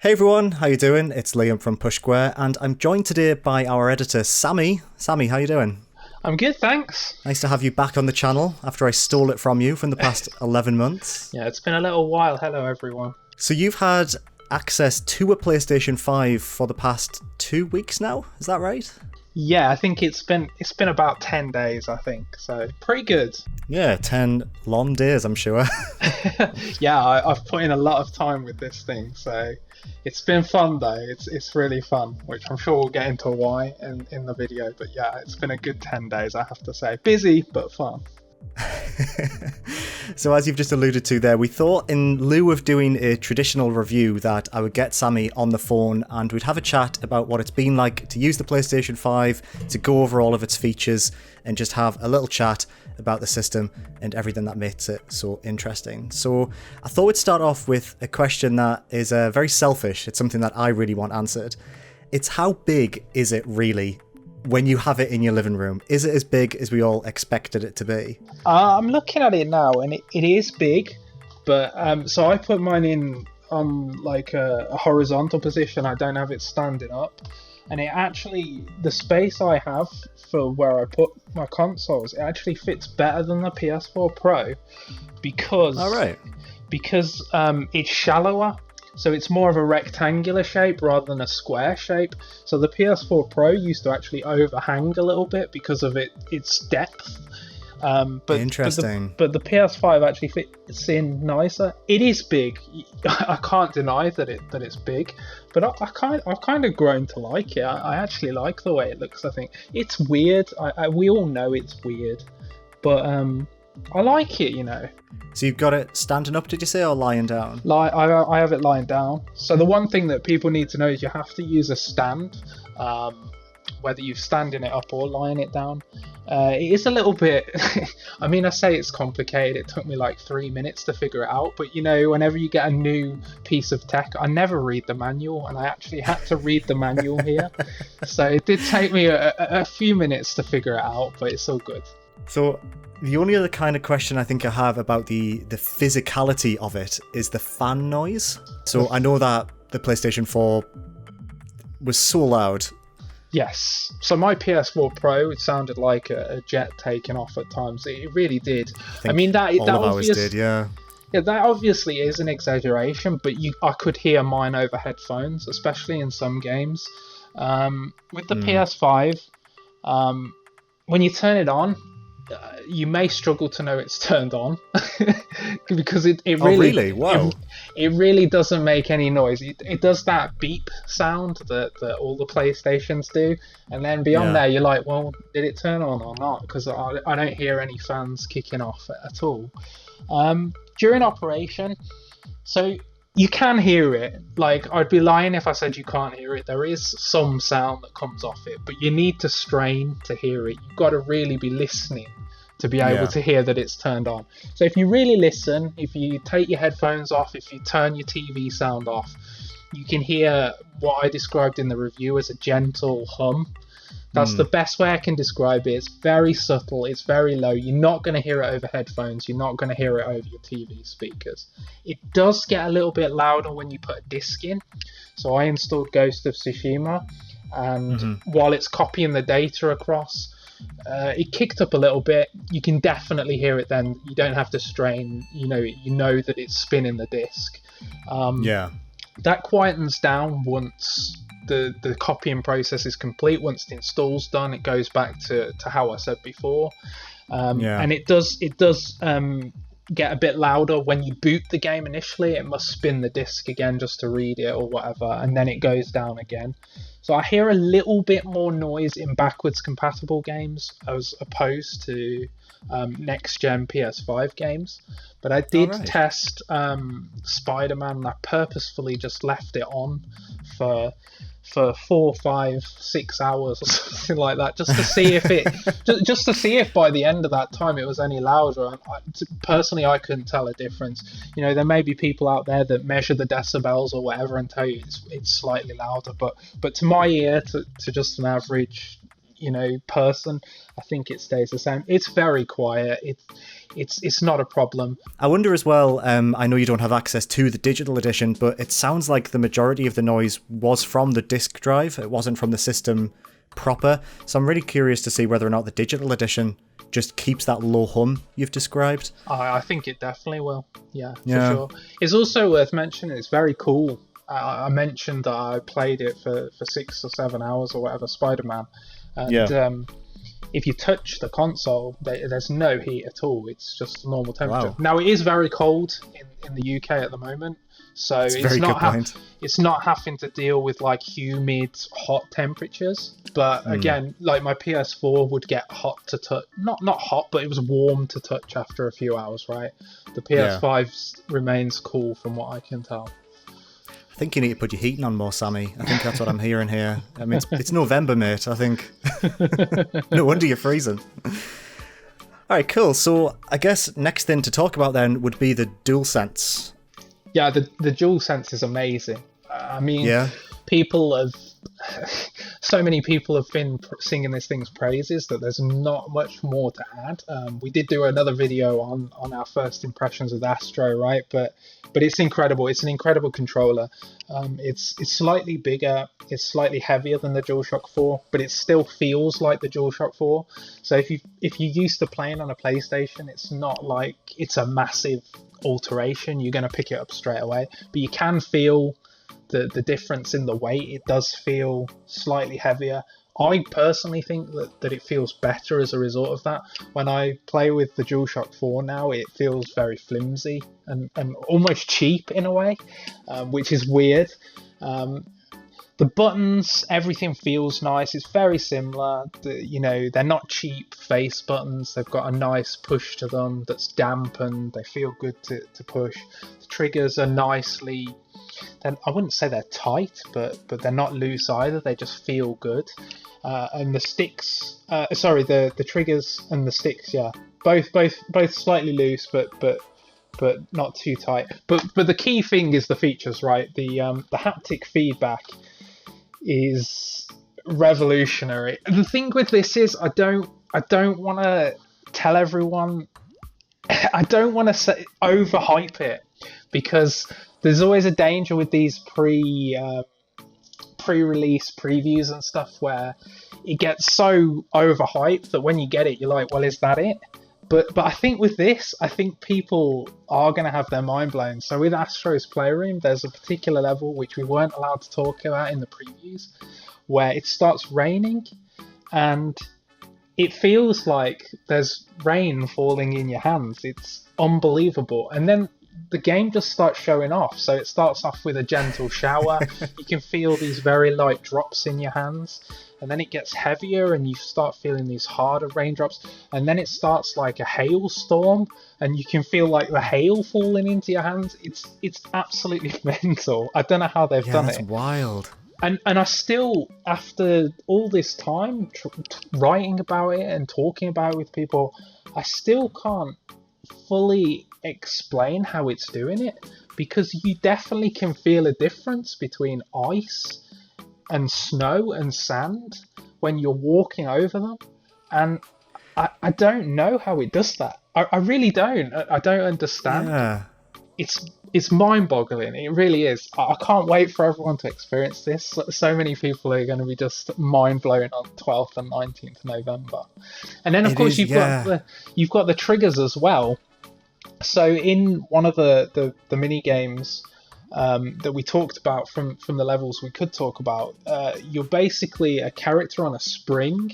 Hey everyone, how you doing? It's Liam from Push Square, and I'm joined today by our editor, Sammy. Sammy, how you doing? I'm good, thanks. Nice to have you back on the channel after I stole it from you from the past 11 months. Yeah, it's been a little while. Hello, everyone. So you've had access to a PlayStation 5 for the past 2 weeks now, is that right? Yeah, I think it's been about 10 days, I think. So pretty good. Yeah, 10 long days, I'm sure. Yeah, I've put in a lot of time with this thing, so it's been fun though. It's really fun, which I'm sure we'll get into why in the video. But yeah, it's been a good 10 days, I have to say. Busy but fun. So as you've just alluded to there, we thought in lieu of doing a traditional review that I would get Sammy on the phone and we'd have a chat about what it's been like to use the PlayStation 5, to go over all of its features and just have a little chat about the system and everything that makes it so interesting. So I thought we'd start off with a question that is very selfish. It's something that I really want answered. It's how big is it really when you have it in your living room? Is it as big as we all expected it to be? I'm looking at it now, and it is big, but so I put mine in on like a horizontal position. I don't have it standing up, and it actually, the space I have for where I put my consoles, it actually fits better than the PS4 Pro because it's shallower. So it's more of a rectangular shape rather than a square shape. So the PS4 Pro used to actually overhang a little bit because of its depth. Interesting. But the PS5 actually fits in nicer. It is big. I can't deny that it's big. But I've kind of grown to like it. I actually like the way it looks. I think it's weird. We all know it's weird, but I like it, you know. So you've got it standing up, did you say, or lying down? I have it lying down. So the one thing that people need to know is you have to use a stand, whether you're standing it up or lying it down. It is a little bit, I mean, I say it's complicated. It took me like 3 minutes to figure it out. But, you know, whenever you get a new piece of tech, I never read the manual. And I actually had to read the manual here. So it did take me a few minutes to figure it out, but it's all good. So the only other kind of question I think I have about the physicality of it is the fan noise. So I know that the PlayStation 4 was so loud. Yes. So my PS4 Pro, it sounded like a jet taking off at times. It really did. I mean, that ours did, yeah. Yeah, that obviously is an exaggeration, but I could hear mine over headphones, especially in some games. With the PS5, when you turn it on, you may struggle to know it's turned on because it really, oh really? Wow. It really doesn't make any noise. It does that beep sound that all the PlayStations do, and then beyond there you're like, well, did it turn on or not? Because I don't hear any fans kicking off at all during operation. So you can hear it. Like, I'd be lying if I said you can't hear it. There is some sound that comes off it, but you need to strain to hear it. You've got to really be listening to be able to hear that it's turned on. So if you really listen, if you take your headphones off, if you turn your TV sound off, you can hear what I described in the review as a gentle hum. That's the best way I can describe it. It's very subtle. It's very low. You're not going to hear it over headphones. You're not going to hear it over your TV speakers. It does get a little bit louder when you put a disc in. So I installed Ghost of Tsushima, and while it's copying the data across, it kicked up a little bit. You can definitely hear it then. You don't have to strain. You know that it's spinning the disc. That quietens down once the copying process is complete. Once the install's done, it goes back to how I said before. And it does get a bit louder when you boot the game initially. It must spin the disc again just to read it or whatever, and then it goes down again. So I hear a little bit more noise in backwards compatible games as opposed to next gen PS5 games. But I did test Spider-Man, and I purposefully just left it on for 4, 5, 6 hours or something like that, just to see if just to see if by the end of that time it was any louder. Personally, I couldn't tell a difference. You know, there may be people out there that measure the decibels or whatever and tell you it's slightly louder, but to my ear, to just an average person, I think it stays the same. It's very quiet. It's not a problem. I wonder as well, I know you don't have access to the digital edition, but it sounds like the majority of the noise was from the disk drive. It wasn't from the system proper. So I'm really curious to see whether or not the digital edition just keeps that low hum you've described. I think it definitely will. Yeah, for sure. It's also worth mentioning, it's very cool. I mentioned that I played it for 6 or 7 hours or whatever, Spider-Man. And if you touch the console, there's no heat at all. It's just normal temperature. Wow. Now, it is very cold in the UK at the moment. So it's not having to deal with like humid, hot temperatures. But again, like my PS4 would get hot to touch. Not hot, but it was warm to touch after a few hours, right? The PS5 remains cool from what I can tell. I think you need to put your heating on more, Sammy. I think that's what I'm hearing here. I mean, it's November, mate, I think. No wonder you're freezing. All right, cool. So I guess next thing to talk about then would be the DualSense. Yeah, the DualSense is amazing. I mean, so many people have been singing this thing's praises that there's not much more to add. We did do another video on our first impressions with Astro, right? But it's incredible. It's an incredible controller. It's slightly bigger. It's slightly heavier than the DualShock 4, but it still feels like the DualShock 4. So if you're used to playing on a PlayStation, it's not like it's a massive alteration. You're going to pick it up straight away, but you can feel the difference in the weight. It does feel slightly heavier. I personally think that it feels better as a result of that. When I play with the DualShock 4 now, it feels very flimsy and almost cheap in a way, which is weird. The buttons, everything feels nice. It's very similar. They're not cheap face buttons. They've got a nice push to them that's dampened. They feel good to push. The triggers are nicely... I wouldn't say they're tight, but they're not loose either. They just feel good. And the sticks, the triggers and the sticks, both slightly loose, but not too tight. But the key thing is the features, right? The haptic feedback is revolutionary. The thing with this is I don't want to tell everyone. I don't want to overhype it, because there's always a danger with these pre-release previews and stuff where it gets so overhyped that when you get it, you're like, well, is that it? But I think with this, I think people are going to have their mind blown. So with Astro's Playroom, there's a particular level which we weren't allowed to talk about in the previews, where it starts raining and it feels like there's rain falling in your hands. It's unbelievable. And then the game just starts showing off. So it starts off with a gentle shower. You can feel these very light drops in your hands, and then it gets heavier and you start feeling these harder raindrops, and then it starts like a hailstorm and you can feel like the hail falling into your hands. It's absolutely mental. I don't know how they've done it. That's wild. And I still, after all this time writing about it and talking about it with people, I still can't fully explain how it's doing it, because you definitely can feel a difference between ice and snow and sand when you're walking over them, and I don't know how it does that. I really don't. I don't understand. Yeah. It's mind-boggling. It really is. I can't wait for everyone to experience this. So many people are going to be just mind-blown on 12th and 19th November. And then, of course, you've got the triggers as well. So in one of the mini games that we talked about from the levels we could talk about, you're basically a character on a spring,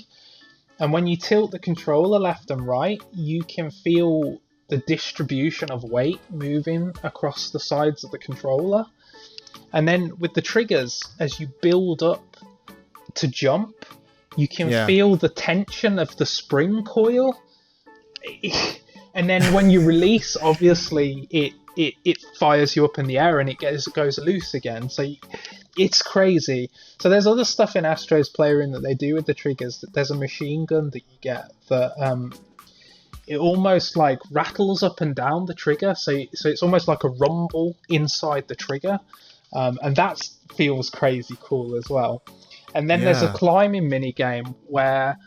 and when you tilt the controller left and right, you can feel the distribution of weight moving across the sides of the controller. And then with the triggers, as you build up to jump, you can feel the tension of the spring coil. And then when you release, obviously it fires you up in the air and it goes loose again. So it's crazy. So there's other stuff in Astro's Playroom that they do with the triggers. There's a machine gun that you get that it almost like rattles up and down the trigger. So it's almost like a rumble inside the trigger. And that feels crazy cool as well. And then there's a Yeah. climbing mini game where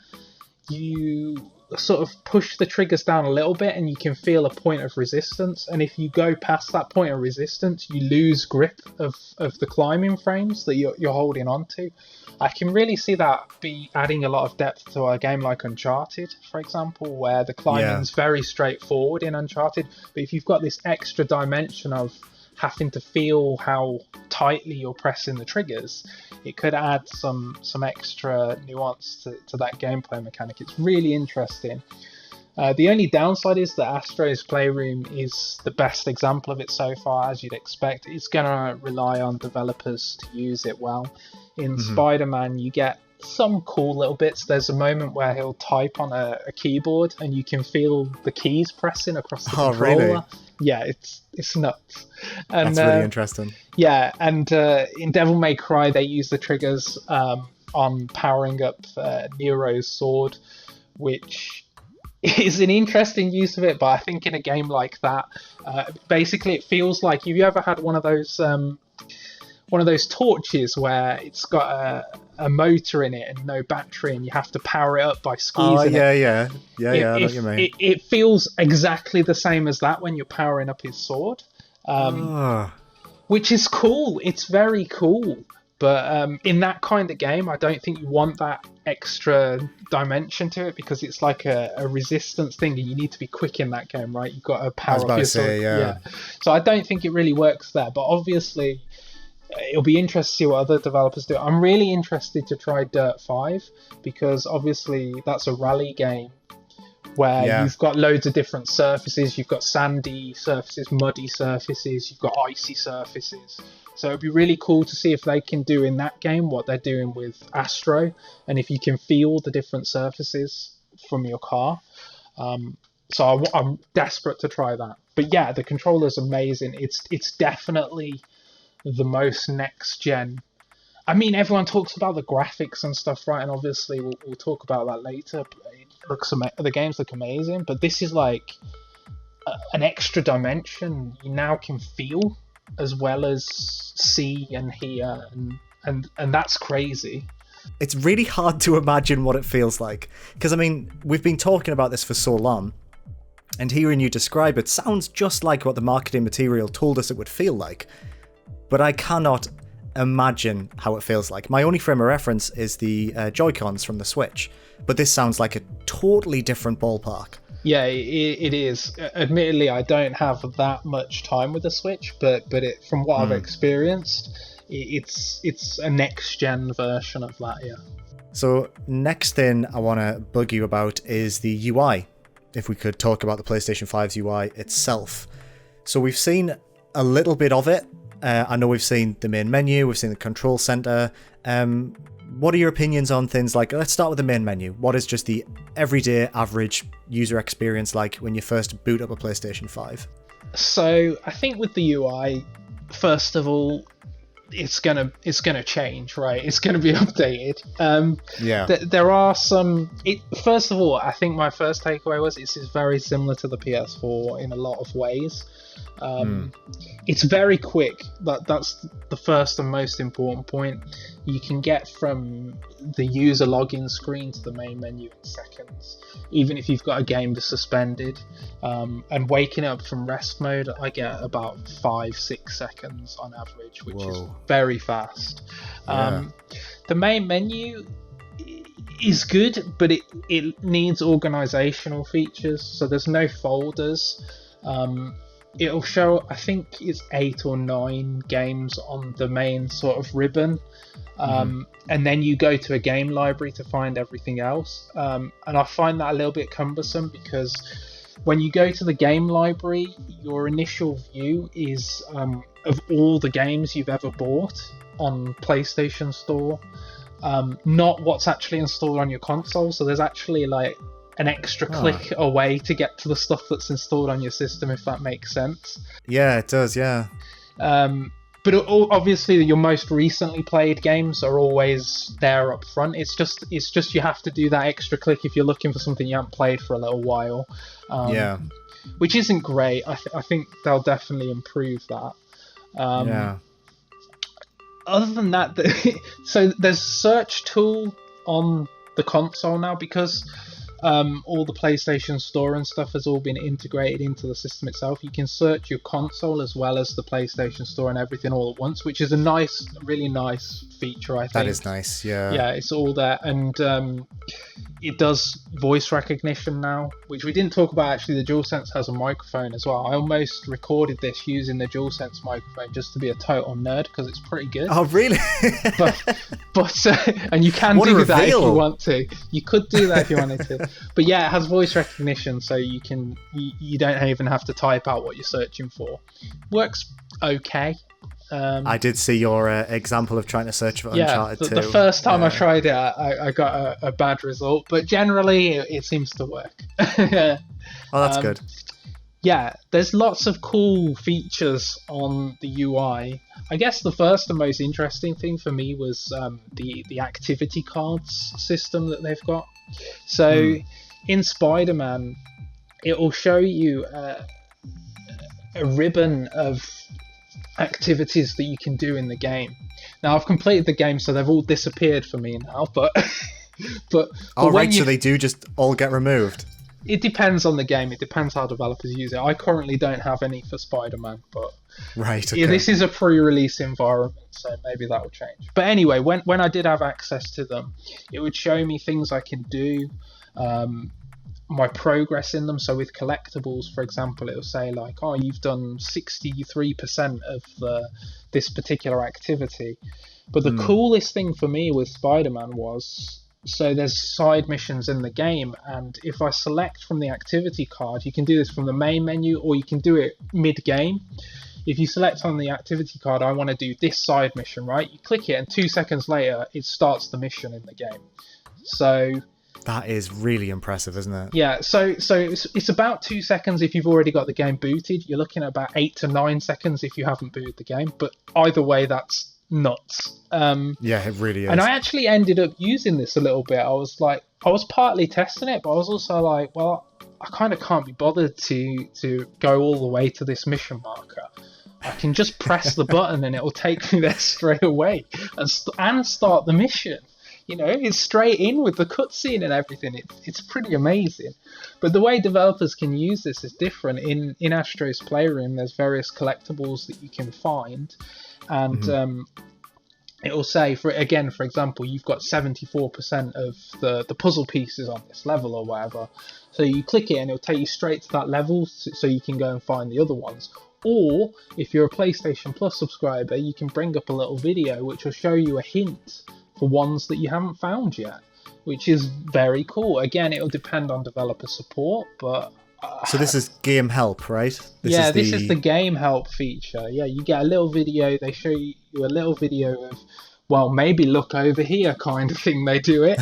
you sort of push the triggers down a little bit and you can feel a point of resistance, and if you go past that point of resistance you lose grip of the climbing frames that you're holding on to. I can really see that be adding a lot of depth to a game like Uncharted, for example, where the climbing's very straightforward in Uncharted, but if you've got this extra dimension of having to feel how tightly you're pressing the triggers, it could add some extra nuance to that gameplay mechanic. It's really interesting. The only downside is that Astro's Playroom is the best example of it so far, as you'd expect. It's going to rely on developers to use it well. In Spider-Man, you get some cool little bits. There's a moment where he'll type on a keyboard and you can feel the keys pressing across the controller. Really? Yeah, it's nuts. And, That's really interesting. Yeah, and in Devil May Cry, they use the triggers on powering up Nero's sword, which is an interesting use of it, but I think in a game like that, basically it feels like, have you ever had one of those torches where it's got a motor in it and no battery and you have to power it up by squeezing it? Yeah, I know what you mean. It feels exactly the same as that when you're powering up his sword, which is cool. It's very cool. But in that kind of game, I don't think you want that extra dimension to it, because it's like a resistance thing and you need to be quick in that game, right? You've got to power up your sword. Yeah. So I don't think it really works there. But obviously, it'll be interesting to see what other developers do. I'm really interested to try Dirt 5, because obviously that's a rally game where you've got loads of different surfaces. You've got sandy surfaces, muddy surfaces, you've got icy surfaces. So it'd be really cool to see if they can do in that game what they're doing with Astro, and if you can feel the different surfaces from your car. So I'm desperate to try that. But yeah, the controller's amazing. It's definitely the most next gen. I mean, everyone talks about the graphics and stuff, right? And obviously we'll talk about that later. The games look amazing, but this is like an extra dimension. You now can feel as well as see and hear, and that's crazy. It's really hard to imagine what it feels like, because I mean, we've been talking about this for so long, and hearing you describe it sounds just like what the marketing material told us it would feel like, but I cannot imagine how it feels like. My only frame of reference is the Joy-Cons from the Switch, but this sounds like a totally different ballpark. Yeah, it is. Admittedly, I don't have that much time with the Switch, but from what I've experienced, it's a next-gen version of that, yeah. So next thing I want to bug you about is the UI. If we could talk about the PlayStation 5's UI itself. So we've seen a little bit of it. I know we've seen the main menu, we've seen the control center. What are your opinions on things like, let's start with the main menu. What is just the everyday average user experience like when you first boot up a PlayStation 5? So I think with the UI, first of all, it's gonna change, right? It's gonna be updated. There are some. First of all, I think my first takeaway was this is very similar to the PS4 in a lot of ways. It's very quick. That's the first and most important point. You can get from the user login screen to the main menu in seconds, even if you've got a game that's suspended. And waking up from rest mode, I get about 5-6 seconds on average, which is very fast. The main menu is good, but it needs organizational features. So there's no folders. It'll show, I think it's 8 or 9 games on the main sort of ribbon. And then you go to a game library to find everything else. And I find that a little bit cumbersome, because when you go to the game library, your initial view is of all the games you've ever bought on PlayStation Store, not what's actually installed on your console. So there's actually like an extra click away to get to the stuff that's installed on your system, if that makes sense. Yeah, it does, yeah. But obviously your most recently played games are always there up front. It's just you have to do that extra click if you're looking for something you haven't played for a little while. Which isn't great. I think they'll definitely improve that. other than that, so there's a search tool on the console now because all the PlayStation Store and stuff has all been integrated into the system itself. You can search your console as well as the PlayStation Store and everything all at once, which is a nice, really nice feature, I think. That is nice, yeah. Yeah, it's all there. And it does voice recognition now, which we didn't talk about. Actually, the DualSense has a microphone as well. I almost recorded this using the DualSense microphone just to be a total nerd because it's pretty good. Oh, really? but and you can do that if you want to. You could do that if you wanted to. But yeah, it has voice recognition, so you don't even have to type out what you're searching for. Works okay. I did see your example of trying to search for Uncharted 2. The first time I tried it, I got a bad result, but generally it seems to work. Oh, that's good. Yeah, there's lots of cool features on the UI. I guess the first and most interesting thing for me was the activity cards system that they've got. So in Spider-Man, it will show you a ribbon of activities that you can do in the game. Now I've completed the game, so they've all disappeared for me now, but so they do just all get removed. It depends on the game. It depends how developers use it. I currently don't have any for Spider-Man, but okay. Yeah, this is a pre-release environment, so maybe that will change. But anyway, when I did have access to them, it would show me things I can do, my progress in them. So with collectibles, for example, it'll say like, oh, you've done 63% of this particular activity. But the coolest thing for me with Spider-Man was, so there's side missions in the game, and if I select from the activity card, you can do this from the main menu or you can do it mid-game. If you select on the activity card, I want to do this side mission, right? You click it and 2 seconds later, it starts the mission in the game. So that is really impressive, isn't it? Yeah, so it's about 2 seconds if you've already got the game booted. You're looking at about 8 to 9 seconds if you haven't booted the game. But either way, that's nuts. Yeah, it really is. And I actually ended up using this a little bit. I was partly testing it, but I was also like, well, I kind of can't be bothered to go all the way to this mission marker. I can just press the button and it will take me there straight away and start the mission. You know, it's straight in with the cutscene and everything. It's pretty amazing. But the way developers can use this is different. In Astro's Playroom, there's various collectibles that you can find. And it will say, for example, you've got 74% of the puzzle pieces on this level or whatever. So you click it and it'll take you straight to that level so you can go and find the other ones. Or if you're a PlayStation Plus subscriber, you can bring up a little video which will show you a hint for ones that you haven't found yet, which is very cool. Again, it'll depend on developer support, but so this is game help, right? This is the game help feature. Yeah, you get a little video. They show you a little video of, well, maybe look over here kind of thing. They do it,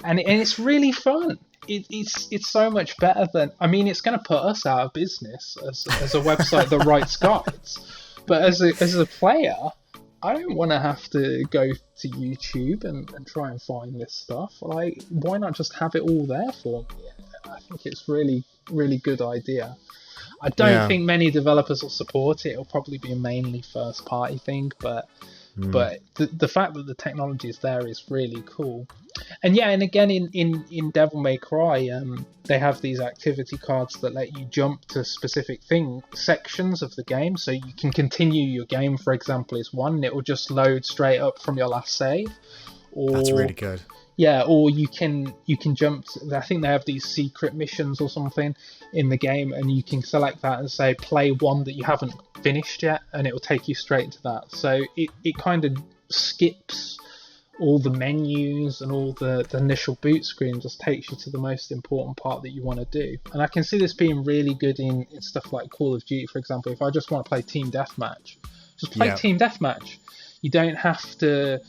and it's really fun. It's so much better than, I mean, it's going to put us out of business as a website that writes guides, but as a player, I don't want to have to go to YouTube and try and find this stuff. Like, why not just have it all there for me? I think it's really, really good idea. I don't think many developers will support it. It'll probably be a mainly first-party thing, but the fact that the technology is there is really cool. And yeah, and again, in Devil May Cry, they have these activity cards that let you jump to specific sections of the game, so you can continue your game, for example, is one, and it will just load straight up from your last save. That's really good. Yeah, or you can jump I think they have these secret missions or something in the game, and you can select that and say play one that you haven't finished yet, and it will take you straight to that. So it kind of skips all the menus and all the initial boot screen, just takes you to the most important part that you want to do. And I can see this being really good in stuff like Call of Duty, for example. If I just want to play Team Deathmatch, just play Team Deathmatch. You don't have to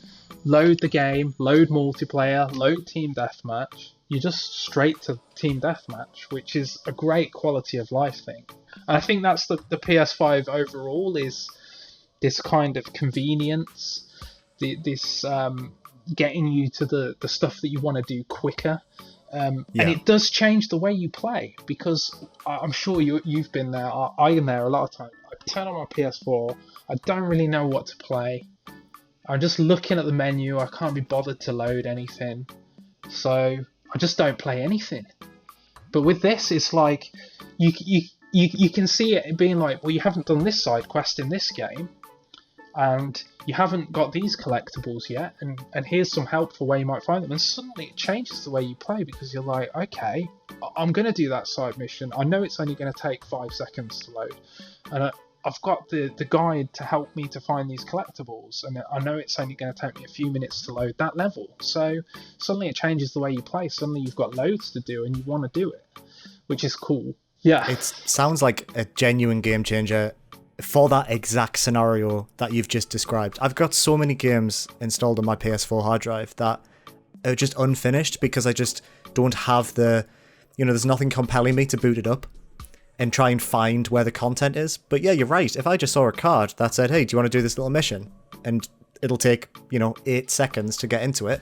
load the game, load multiplayer, load Team Deathmatch. You're just straight to Team Deathmatch, which is a great quality of life thing. And I think that's the PS5 overall, is this kind of convenience, this getting you to the stuff that you want to do quicker. And it does change the way you play, because I'm sure you've been there. I'm there a lot of times. I turn on my PS4, I don't really know what to play. I'm just looking at the menu. I can't be bothered to load anything, so I just don't play anything. But with this, it's like you can see it being like, well, you haven't done this side quest in this game, and you haven't got these collectibles yet, and here's some help for where you might find them, and suddenly it changes the way you play, because you're like, okay, I'm going to do that side mission. I know it's only going to take 5 seconds to load, and I've got the guide to help me to find these collectibles, and I know it's only going to take me a few minutes to load that level. So suddenly it changes the way you play. Suddenly you've got loads to do and you want to do it, which is cool. Yeah. It sounds like a genuine game changer for that exact scenario that you've just described. I've got so many games installed on my PS4 hard drive that are just unfinished because I just don't have there's nothing compelling me to boot it up and try and find where the content is. But yeah, you're right. If I just saw a card that said, hey, do you want to do this little mission? And it'll take, 8 seconds to get into it.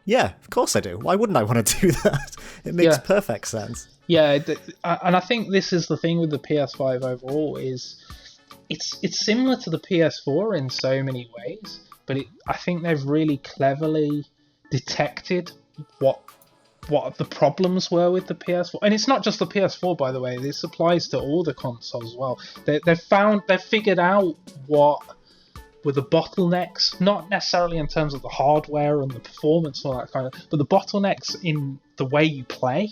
Yeah, of course I do. Why wouldn't I want to do that? It makes perfect sense. Yeah, and I think this is the thing with the PS5 overall is it's similar to the PS4 in so many ways, but I think they've really cleverly detected what the problems were with the PS4, and it's not just the PS4, by the way. This applies to all the consoles as well. They've figured out what were the bottlenecks, not necessarily in terms of the hardware and the performance and all that kind of, but the bottlenecks in the way you play,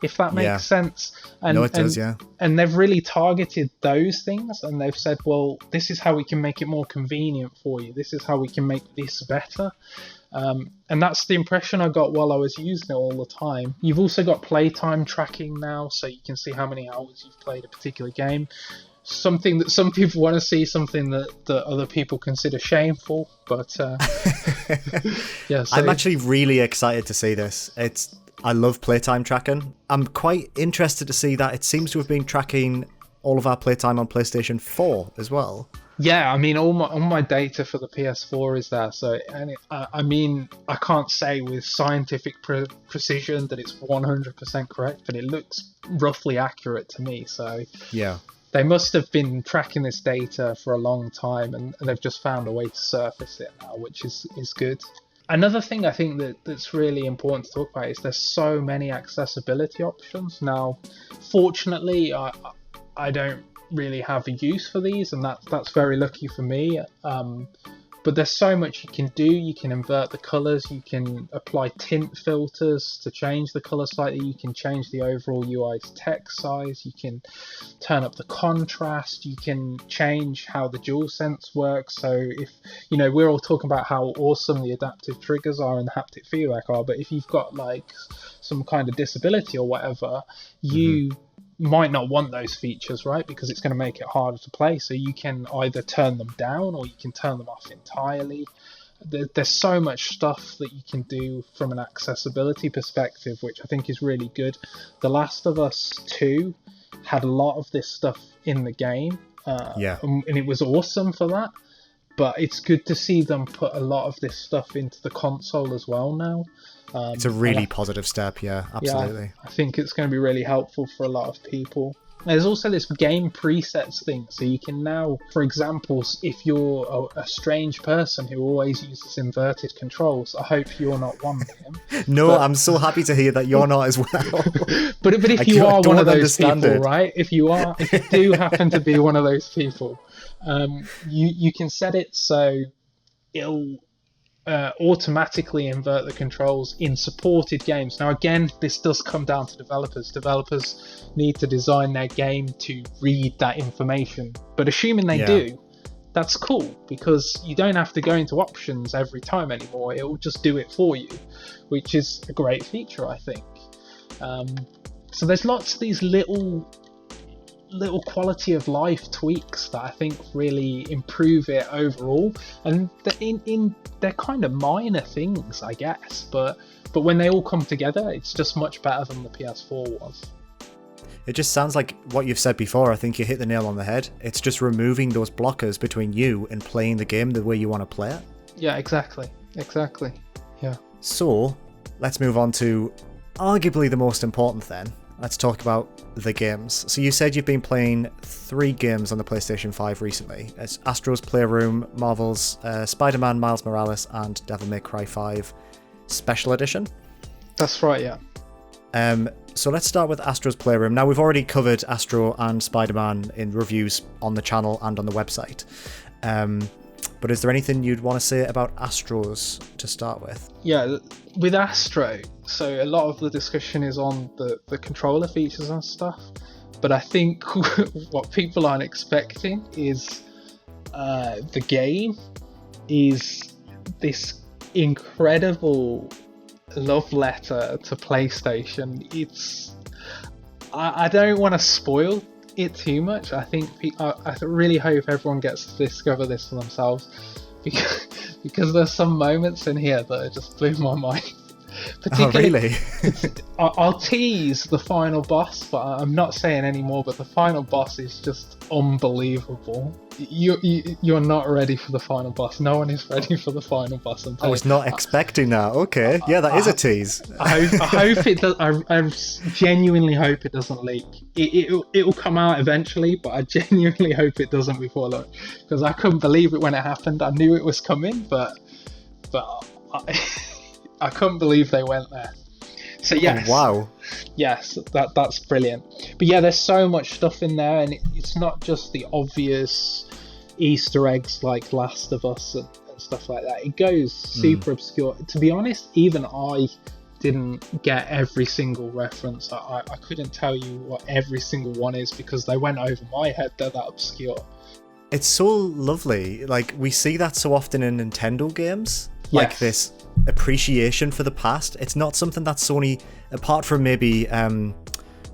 if that makes sense. And, no, it does, yeah. And they've really targeted those things, and they've said, well, this is how we can make it more convenient for you. This is how we can make this better. And that's the impression I got while I was using it all the time. You've also got playtime tracking now, so you can see how many hours you've played a particular game. Something that some people want to see, something that other people consider shameful. But yeah, so I'm actually really excited to see this. I love playtime tracking. I'm quite interested to see that it seems to have been tracking all of our playtime on PlayStation 4 as well. Yeah, I mean, all my data for the PS4 is there. So, and I can't say with scientific precision that it's 100% correct, but it looks roughly accurate to me. So, yeah, they must have been tracking this data for a long time, and they've just found a way to surface it now, which is good. Another thing I think that's really important to talk about is there's so many accessibility options now. Fortunately, I don't really have a use for these, and that's very lucky for me. But there's so much you can do. You can invert the colors, you can apply tint filters to change the color slightly, you can change the overall UI's text size, you can turn up the contrast, you can change how the DualSense works. So if we're all talking about how awesome the adaptive triggers are and the haptic feedback are, but if you've got like some kind of disability or whatever, you might not want those features, right? Because it's going to make it harder to play. So you can either turn them down or you can turn them off entirely. There's so much stuff that you can do from an accessibility perspective, which I think is really good. The Last of Us 2 had a lot of this stuff in the game, and it was awesome for that. But it's good to see them put a lot of this stuff into the console as well now. It's a really positive step, yeah, absolutely. Yeah, I think it's going to be really helpful for a lot of people. There's also this game presets thing, so you can now, for example, if you're a strange person who always uses inverted controls, I hope you're not one of them. No, I'm so happy to hear that you're not as well. but if you are one of those people, right? If you do happen to be one of those people, you can set it so it'll automatically invert the controls in supported games. Now again, this does come down to developers. Developers need to design their game to read that information, but assuming they do, that's cool, because you don't have to go into options every time anymore. It will just do it for you, which is a great feature, I think. So there's lots of these little quality of life tweaks that I think really improve it overall, and they're kind of minor things, I guess, but when they all come together, it's just much better than the PS4 was. It just sounds like what you've said before. I think you hit the nail on the head. It's just removing those blockers between you and playing the game the way you want to play it. Yeah, exactly. Yeah. So let's move on to arguably the most important then. let's talk about the games. So you said you've been playing 3 games on the PlayStation 5 recently. It's Astro's Playroom, Marvel's Spider-Man Miles Morales, and Devil May Cry 5 Special Edition. That's right, yeah. So let's start with Astro's Playroom. Now, we've already covered Astro and Spider-Man in reviews on the channel and on the website. But is there anything you'd want to say about Astro's to start with? Yeah, with Astro, so a lot of the discussion is on the controller features and stuff. But I think what people aren't expecting is the game is this incredible love letter to PlayStation. I don't want to spoil it too much. I think I really hope everyone gets to discover this for themselves, because there's some moments in here that just blew my mind. Oh, really? I'll tease the final boss, but I'm not saying any more. But the final boss is just unbelievable. You're not ready for the final boss. No one is ready for the final boss. I was not expecting that. Okay, yeah, that is a tease. I hope it does. I genuinely hope it doesn't leak. It'll come out eventually, but I genuinely hope it doesn't before long, because I couldn't believe it when it happened. I knew it was coming, but I couldn't believe they went there. So yes, oh, wow, yes, that's brilliant. But yeah, there's so much stuff in there, and it's not just the obvious Easter eggs like Last of Us and stuff like that. It goes super obscure. To be honest, even I didn't get every single reference. I couldn't tell you what every single one is, because they went over my head. They're that obscure. It's so lovely. Like, we see that so often in Nintendo games. Yes. Like this appreciation for the past. It's not something that Sony, apart from maybe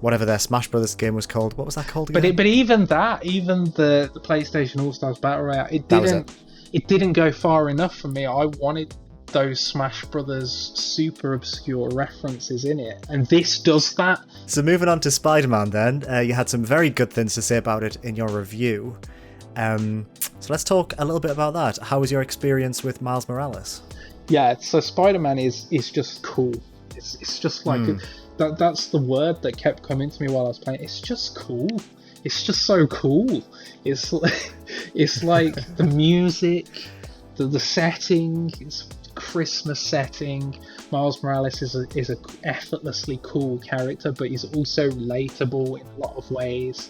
whatever their Smash Brothers game was called. What was that called again? But even the PlayStation All Stars Battle Royale, it didn't go far enough for me. I wanted those Smash Brothers super obscure references in it, and this does that. So moving on to Spider-Man then, you had some very good things to say about it in your review. So let's talk a little bit about that. How was your experience with Miles Morales? Yeah, so Spider-Man is just cool. It's just like that's the word that kept coming to me while I was playing. It's just cool. It's just so cool. It's like the music, the setting. It's Christmas setting. Miles Morales is a effortlessly cool character, but he's also relatable in a lot of ways.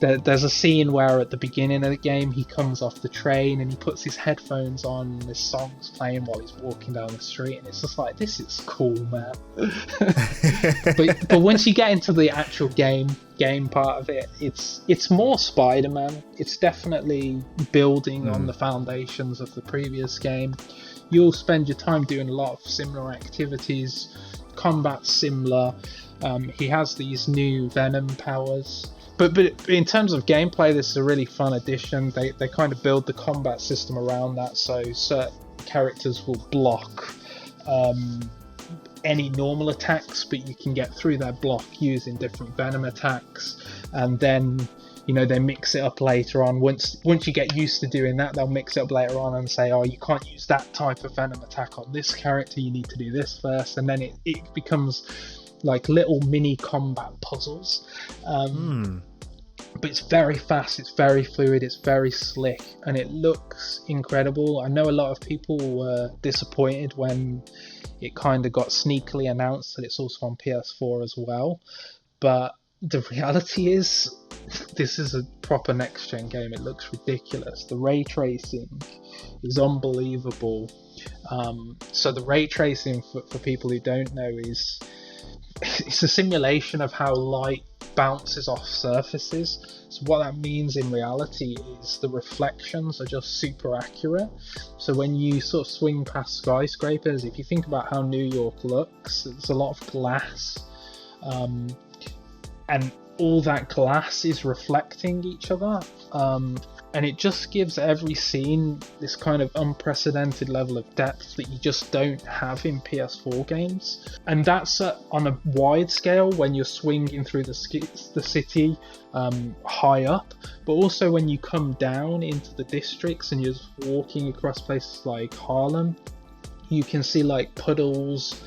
There's a scene where at the beginning of the game he comes off the train and he puts his headphones on and this song's playing while he's walking down the street, and it's just like, this is cool, man. but once you get into the actual game part of it, it's more Spider-Man. It's definitely building on the foundations of the previous game. You'll spend your time doing a lot of similar activities, combat similar. He has these new Venom powers. But in terms of gameplay, this is a really fun addition. They kind of build the combat system around that, so certain characters will block any normal attacks, but you can get through their block using different Venom attacks, and then they mix it up later on. Once you get used to doing that, they'll mix it up later on and say, oh, you can't use that type of Venom attack on this character, you need to do this first, and then it becomes like little mini combat puzzles. But it's very fast, it's very fluid, it's very slick, and it looks incredible. I know a lot of people were disappointed when it kind of got sneakily announced that it's also on PS4 as well, but the reality is this is a proper next-gen game. It looks ridiculous. The ray tracing is unbelievable. So the ray tracing, for people who don't know, it's a simulation of how light bounces off surfaces. So what that means in reality is the reflections are just super accurate. So when you sort of swing past skyscrapers, if you think about how New York looks, there's a lot of glass, and all that glass is reflecting each other, and it just gives every scene this kind of unprecedented level of depth that you just don't have in PS4 games. And that's on a wide scale when you're swinging through the city high up, but also when you come down into the districts and you're just walking across places like Harlem, you can see like puddles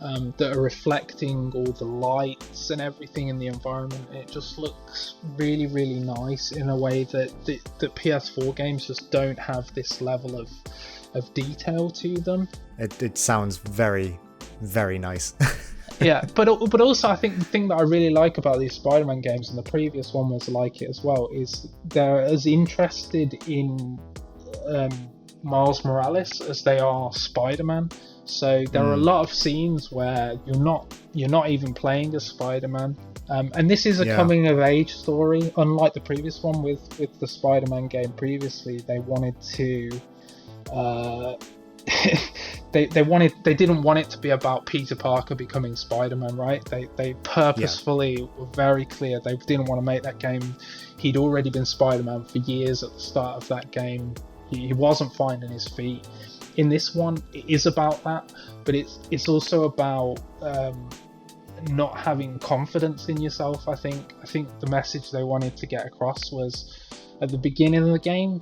that are reflecting all the lights and everything in the environment. It just looks really, really nice in a way that PS4 games just don't have this level of detail to them. It sounds very, very nice. Yeah, but also I think the thing that I really like about these Spider-Man games, and the previous one was like it as well, is they're as interested in Miles Morales as they are Spider-Man. So there are a lot of scenes where you're not even playing as Spider-Man, and this is a coming of age story. Unlike the previous one with the Spider-Man game previously, they wanted to. They didn't want it to be about Peter Parker becoming Spider-Man, right? They purposefully were very clear. They didn't want to make that game. He'd already been Spider-Man for years at the start of that game. He wasn't finding his feet. In this one, it is about that, but it's also about not having confidence in yourself. I think the message they wanted to get across was at the beginning of the game.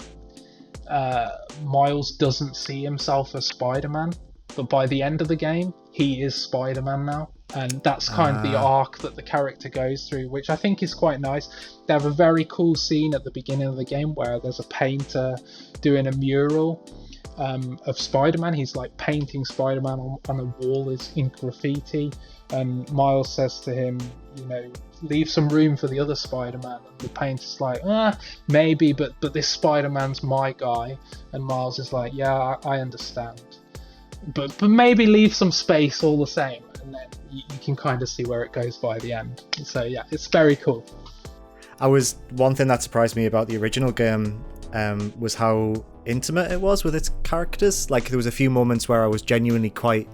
Miles doesn't see himself as Spider-Man, but by the end of the game, he is Spider-Man now, and that's kind of the arc that the character goes through, which I think is quite nice. They have a very cool scene at the beginning of the game where there's a painter doing a mural of Spider-Man. He's like painting Spider-Man on a wall in graffiti, and Miles says to him, leave some room for the other Spider-Man. And the painter's like, maybe, but this Spider-Man's my guy. And Miles is like, yeah, I understand, but maybe leave some space all the same. And then you can kind of see where it goes by the end. So yeah, it's very cool. One thing that surprised me about the original game was how intimate it was with its characters. Like, there was a few moments where I was genuinely quite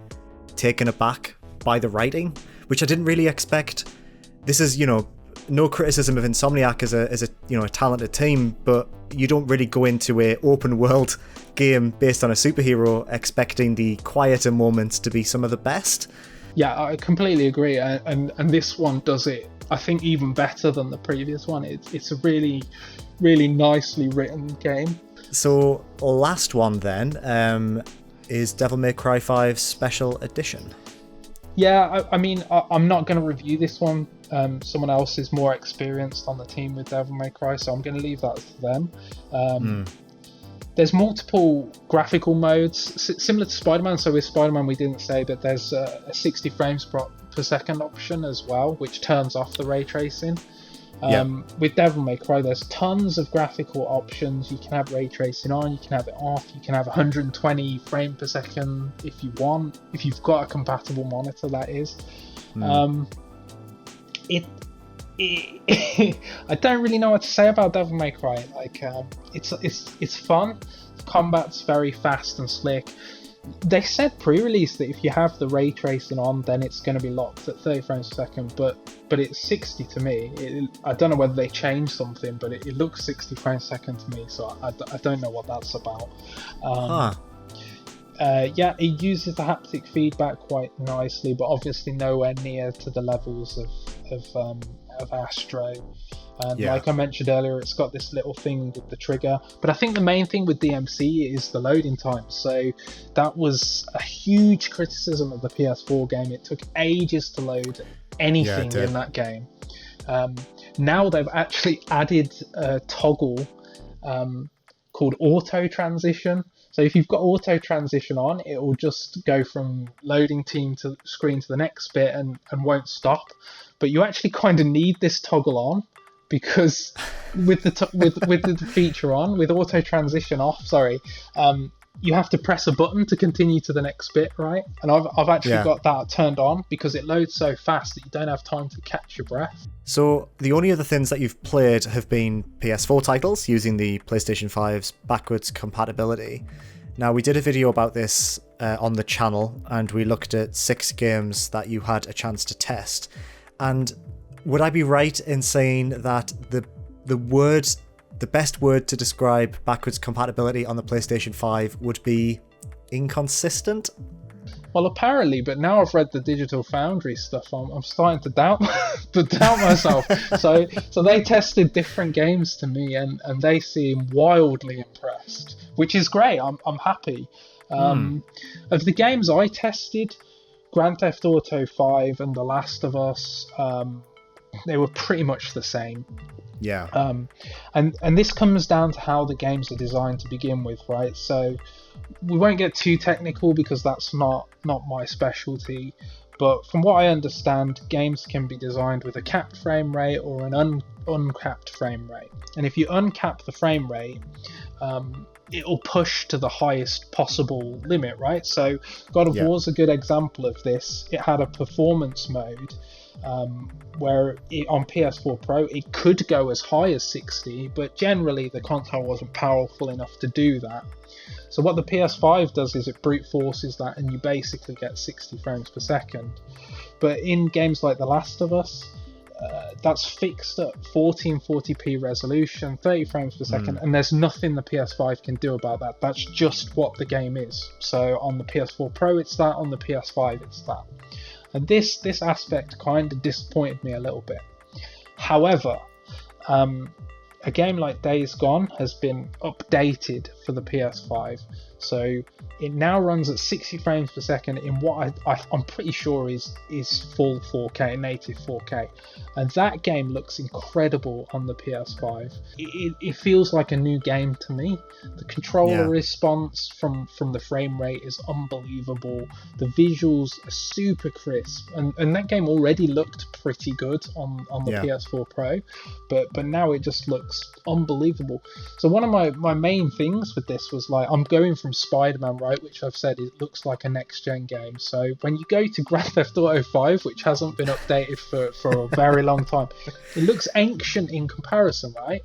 taken aback by the writing, which I didn't really expect. This is, no criticism of Insomniac as a talented team, but you don't really go into a open world game based on a superhero expecting the quieter moments to be some of the best. Yeah, I completely agree, and this one does it, I think, even better than the previous one. It's a really, really nicely written game. So, last one then is Devil May Cry 5 Special Edition. Yeah, I mean, I'm not going to review this one. Someone else is more experienced on the team with Devil May Cry, so I'm going to leave that to them. There's multiple graphical modes, similar to Spider-Man. So with Spider-Man, we didn't say that there's a 60 frames per second option as well, which turns off the ray tracing. With Devil May Cry, there's tons of graphical options. You can have ray tracing on, you can have it off, you can have 120 frames per second if you want, if you've got a compatible monitor, that is. I don't really know what to say about Devil May Cry. Like, it's fun. The combat's very fast and slick. They said pre-release that if you have the ray tracing on, then it's going to be locked at 30 frames per second, but it's 60 to me. I don't know whether they changed something, but it looks 60 frames per second to me, so I don't know what that's about. Yeah, it uses the haptic feedback quite nicely, but obviously nowhere near to the levels of Astro. And like I mentioned earlier, it's got this little thing with the trigger. But I think the main thing with DMC is the loading time. So that was a huge criticism of the PS4 game. It took ages to load anything in that game. Now they've actually added a toggle called auto transition. So if you've got auto transition on, it will just go from loading screen to the next bit and won't stop. But you actually kind of need this toggle on, because with the feature on, with auto transition off, you have to press a button to continue to the next bit, right? And I've actually got that turned on because it loads so fast that you don't have time to catch your breath. So the only other things that you've played have been PS4 titles using the PlayStation 5's backwards compatibility. Now, we did a video about this on the channel, and we looked at 6 games that you had a chance to test. And would I be right in saying that the best word to describe backwards compatibility on the PlayStation 5 would be inconsistent? Well, apparently, but now I've read the Digital Foundry stuff, I'm starting to doubt myself. So they tested different games to me, and they seem wildly impressed, which is great. I'm happy. Of the games I tested, Grand Theft Auto 5 and The Last of Us, they were pretty much the same. Yeah. And this comes down to how the games are designed to begin with, right? So we won't get too technical because that's not my specialty. But from what I understand, games can be designed with a capped frame rate or an uncapped frame rate. And if you uncap the frame rate, it'll push to the highest possible limit, right? So God of War's a good example of this. It had a performance mode where on PS4 Pro it could go as high as 60, but generally the console wasn't powerful enough to do that. So what the PS5 does is it brute forces that, and you basically get 60 frames per second. But in games like The Last of Us, that's fixed at 1440p resolution, 30 frames per second, and there's nothing the PS5 can do about that. That's just what the game is. So on the PS4 Pro it's that, on the PS5 it's that. And this aspect kind of disappointed me a little bit. However, a game like Days Gone has been updated for the PS5, so it now runs at 60 frames per second in what I'm pretty sure is full 4K, native 4K, and that game looks incredible on the PS5. It feels like a new game to me. The controller response from the frame rate is unbelievable. The visuals are super crisp, and that game already looked pretty good on the PS4 Pro, but now it just looks unbelievable. So one of my main things with this was, like, I'm going from Spider-Man, right, which I've said it looks like a next-gen game. So when you go to Grand Theft Auto 5, which hasn't been updated for a very long time, it looks ancient in comparison, right?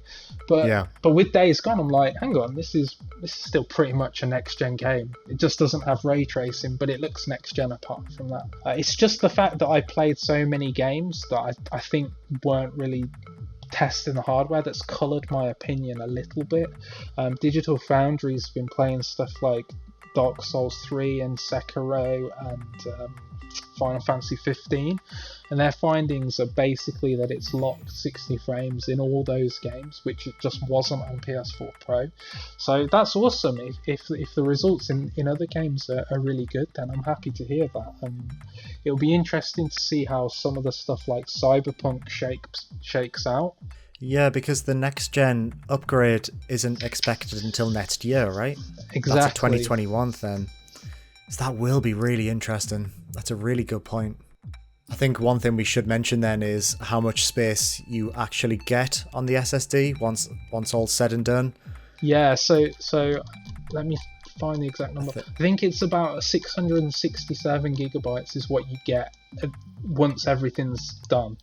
But with Days Gone, I'm like, hang on, this is still pretty much a next-gen game. It just doesn't have ray tracing, but it looks next-gen apart from that. It's just the fact that I played so many games that I think weren't really testing the hardware that's coloured my opinion a little bit. Digital Foundry's been playing stuff like Dark Souls 3 and Sekiro and Final Fantasy 15, and their findings are basically that it's locked 60 frames in all those games, which it just wasn't on PS4 Pro. So that's awesome. If the results in other games are really good, then I'm happy to hear that. And it'll be interesting to see how some of the stuff like Cyberpunk shakes out. Yeah, because the next gen upgrade isn't expected until next year, right? Exactly. That's a 2021 then. So that will be really interesting. That's a really good point. I think one thing we should mention then is how much space you actually get on the SSD once all's said and done. Yeah, so let me find the exact number. I think it's about 667 gigabytes is what you get once everything's done.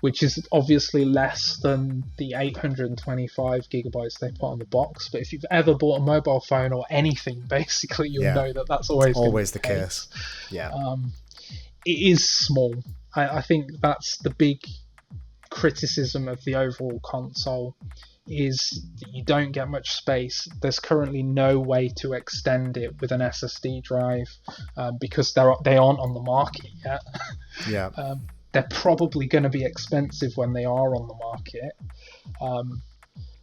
Which is obviously less than the 825 gigabytes they put on the box. But if you've ever bought a mobile phone or anything, basically, you'll know that that's always the case. Yeah. It is small. I think that's the big criticism of the overall console, is that you don't get much space. There's currently no way to extend it with an SSD drive because they aren't on the market yet. Yeah. They're probably going to be expensive when they are on the market.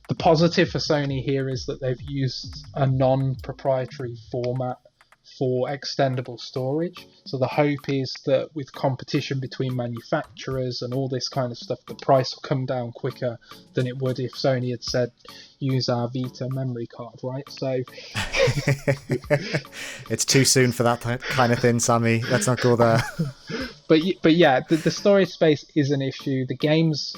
The positive for Sony here is that they've used a non-proprietary format for extendable storage. So the hope is that with competition between manufacturers and all this kind of stuff, the price will come down quicker than it would if Sony had said, use our Vita memory card, right? So it's too soon for that kind of thing, Sammy. Let's not go there. But yeah, the storage space is an issue. The game's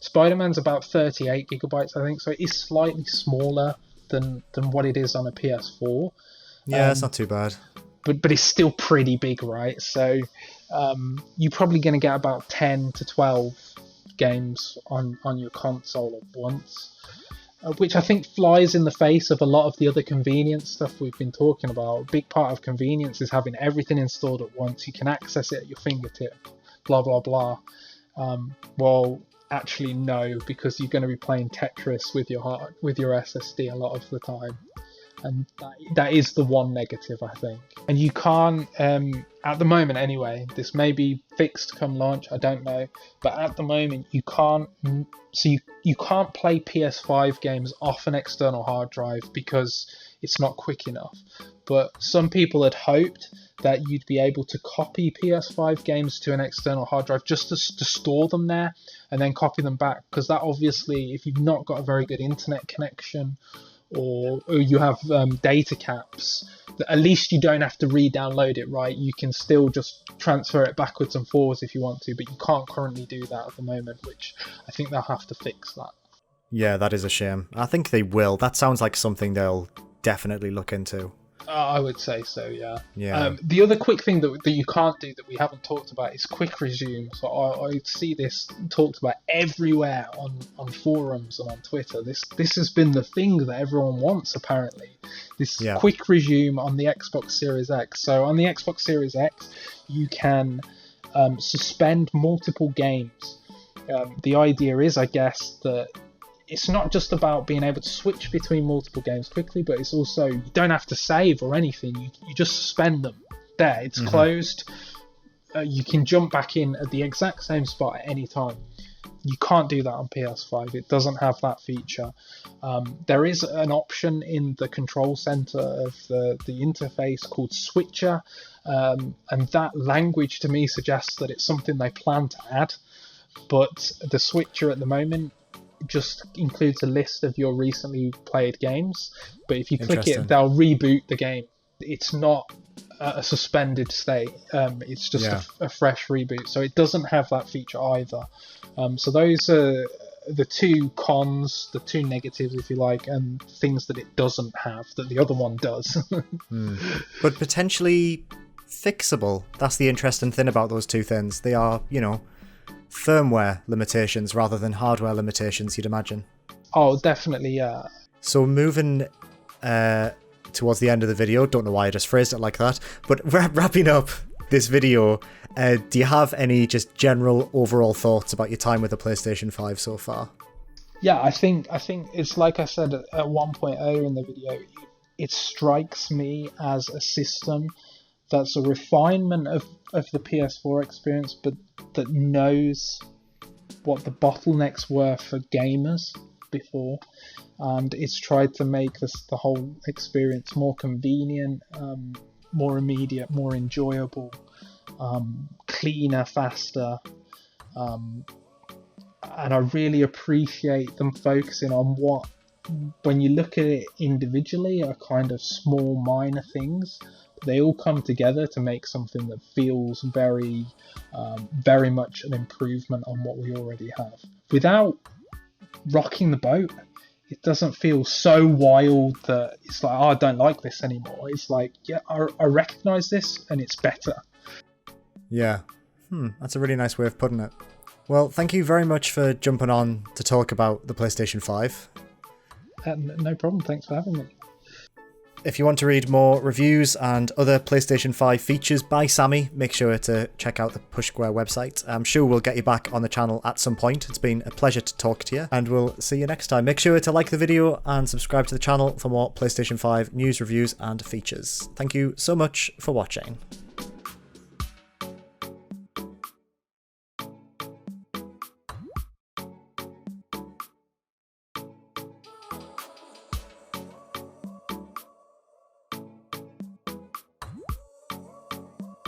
Spider-Man's about 38 gigabytes, I think, so it is slightly smaller than what it is on a PS4. Yeah, it's not too bad. But it's still pretty big, right? So you're probably going to get about 10 to 12 games on your console at once, which I think flies in the face of a lot of the other convenience stuff we've been talking about. A big part of convenience is having everything installed at once. You can access it at your fingertip, blah, blah, blah. Well, actually, no, because you're going to be playing Tetris with your SSD a lot of the time. and that is the one negative, I think. And you can't, at the moment anyway, this may be fixed come launch, I don't know, but at the moment you can't, so you can't play PS5 games off an external hard drive because it's not quick enough. But some people had hoped that you'd be able to copy PS5 games to an external hard drive just to store them there and then copy them back, because that obviously, if you've not got a very good internet connection, or you have data caps, at least you don't have to re-download it, right? You can still just transfer it backwards and forwards if you want to, but you can't currently do that at the moment, which I think they'll have to fix that. Yeah, that is a shame. I think they will. That sounds like something they'll definitely look into. I would say so, yeah. Yeah. The other quick thing that you can't do that we haven't talked about is quick resume. So I see this talked about everywhere on forums and on Twitter. This has been the thing that everyone wants, apparently. This quick resume on the Xbox Series X. So on the Xbox Series X, you can suspend multiple games. The idea is, I guess, that it's not just about being able to switch between multiple games quickly, but it's also, you don't have to save or anything. You just suspend them. There, it's closed. You can jump back in at the exact same spot at any time. You can't do that on PS5. It doesn't have that feature. There is an option in the control center of the interface called Switcher, and that language to me suggests that it's something they plan to add. But the Switcher at the moment just includes a list of your recently played games, but if you click it, they'll reboot the game. It's not a suspended state. It's just a fresh reboot, so it doesn't have that feature either. So those are the two cons, the two negatives, if you like, and things that it doesn't have that the other one does. But potentially fixable. That's the interesting thing about those two things. They are, firmware limitations rather than hardware limitations, you'd imagine. Oh, definitely, yeah. So moving towards the end of the video, don't know why I just phrased it like that, but wrapping up this video, do you have any just general overall thoughts about your time with the PlayStation 5 so far? Yeah, I think it's like I said at one point earlier in the video, it strikes me as a system that's a refinement of the PS4 experience, but that knows what the bottlenecks were for gamers before, and it's tried to make the whole experience more convenient, more immediate, more enjoyable, cleaner, faster, and I really appreciate them focusing on what, when you look at it individually, are kind of small minor things. They all come together to make something that feels very, very much an improvement on what we already have. Without rocking the boat, it doesn't feel so wild that it's like, oh, I don't like this anymore. It's like, yeah, I recognise this and it's better. Yeah, that's a really nice way of putting it. Well, thank you very much for jumping on to talk about the PlayStation 5. No problem, thanks for having me. If you want to read more reviews and other PlayStation 5 features by Sammy, make sure to check out the Push Square website. I'm sure we'll get you back on the channel at some point. It's been a pleasure to talk to you, and we'll see you next time. Make sure to like the video and subscribe to the channel for more PlayStation 5 news, reviews and features. Thank you so much for watching.